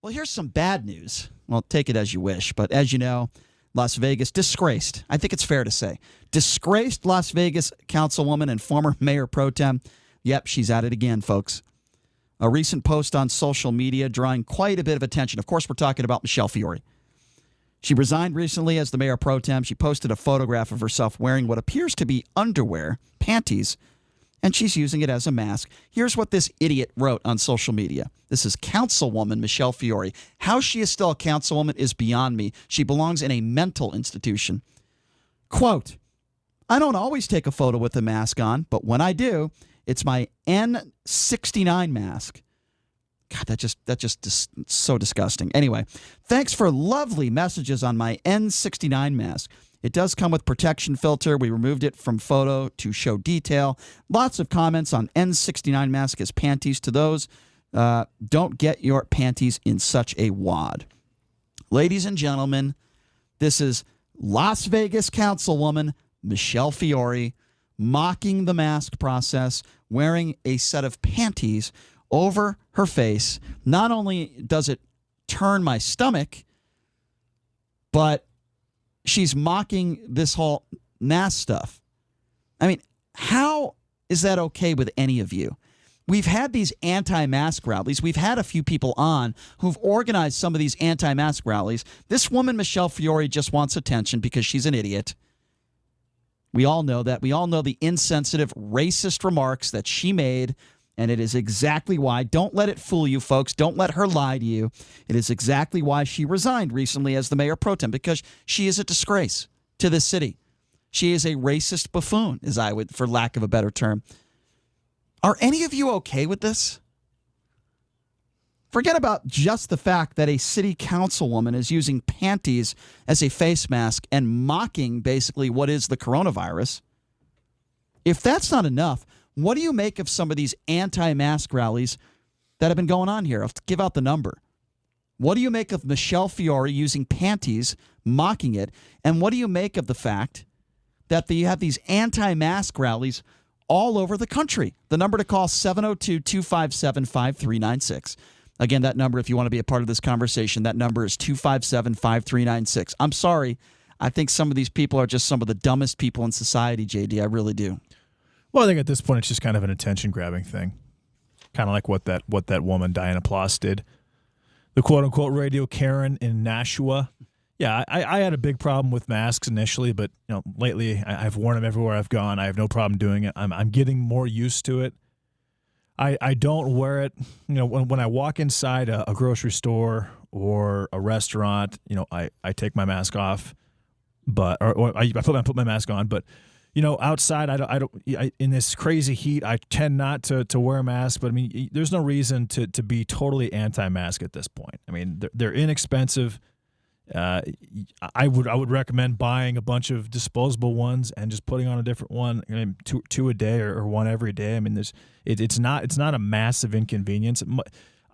Well, here's some bad news. Well, take it as you wish. But as you know, Las Vegas disgraced. I think it's fair to say. Disgraced Las Vegas councilwoman and former mayor pro tem. Yep, she's at it again, folks. A recent post on social media drawing quite a bit of attention. Of course, we're talking about Michele Fiore. She resigned recently as the mayor pro tem. She posted a photograph of herself wearing what appears to be underwear, panties, and she's using it as a mask. Here's what this idiot wrote on social media. This is councilwoman Michele Fiore. How she is still a councilwoman is beyond me. She belongs in a mental institution. Quote, I don't always take a photo with a mask on, but when I do, it's my N69 mask. God, that just so disgusting. Anyway, thanks for lovely messages on my N69 mask. It does come with protection filter. We removed it from photo to show detail. Lots of comments on N69 mask as panties. To those, don't get your panties in such a wad. Ladies and gentlemen, this is Las Vegas councilwoman Michele Fiore mocking the mask process, wearing a set of panties over her face. Not only does it turn my stomach, but she's mocking this whole mask stuff. I mean, how is that okay with any of you? We've had these anti-mask rallies. We've had a few people on who've organized some of these anti-mask rallies. This woman, Michele Fiore, just wants attention because she's an idiot. We all know that. We all know the insensitive, racist remarks that she made, and it is exactly why. Don't let it fool you, folks. Don't let her lie to you. It is exactly why she resigned recently as the mayor pro tem, because she is a disgrace to this city. She is a racist buffoon, as I would, for lack of a better term. Are any of you okay with this? Forget about just the fact that a city councilwoman is using panties as a face mask and mocking basically what is the coronavirus. If that's not enough, what do you make of some of these anti-mask rallies that have been going on here? I'll give out the number. What do you make of Michele Fiore using panties, mocking it? And what do you make of the fact that you have these anti-mask rallies all over the country? The number to call, 702-257-5396. Again, that number, if you want to be a part of this conversation, that number is 257-5396. I'm sorry. I think some of these people are just some of the dumbest people in society, JD. I really do. Well, I think at this point it's just kind of an attention-grabbing thing. Kind of like what that woman, Diana Ploss, did. The quote-unquote radio Karen in Nashua. Yeah, I had a big problem with masks initially, but lately I've worn them everywhere I've gone. I have no problem doing it. I'm getting more used to it. I don't wear it, when I walk inside a grocery store or a restaurant, I take my mask off, but I put my mask on, but outside I don't in this crazy heat I tend not to wear a mask. But I mean, there's no reason to be totally anti-mask at this point. I mean, they're inexpensive. I would recommend buying a bunch of disposable ones and just putting on a different one, two a day or one every day. I mean, it's not a massive inconvenience.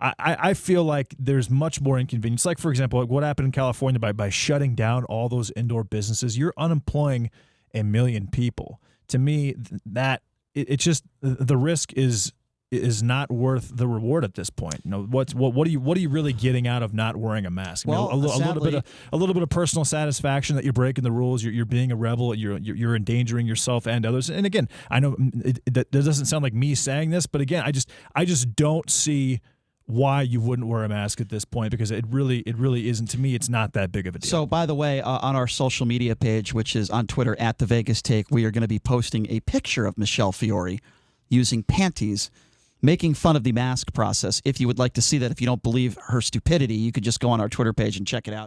I feel like there's much more inconvenience. Like, for example, what happened in California by shutting down all those indoor businesses, you're unemploying 1 million people. To me, that it's just the risk is not worth the reward at this point. What are you really getting out of not wearing a mask? Well, a little bit of personal satisfaction that you're breaking the rules. You're being a rebel. You're endangering yourself and others. And again, I know that doesn't sound like me saying this, but again, I just don't see why you wouldn't wear a mask at this point, because it really isn't. To me, it's not that big of a deal. So, by the way, on our social media page, which is on Twitter at The Vegas Take, we are going to be posting a picture of Michele Fiore using panties, making fun of the mask process. If you would like to see that, if you don't believe her stupidity, you could just go on our Twitter page and check it out.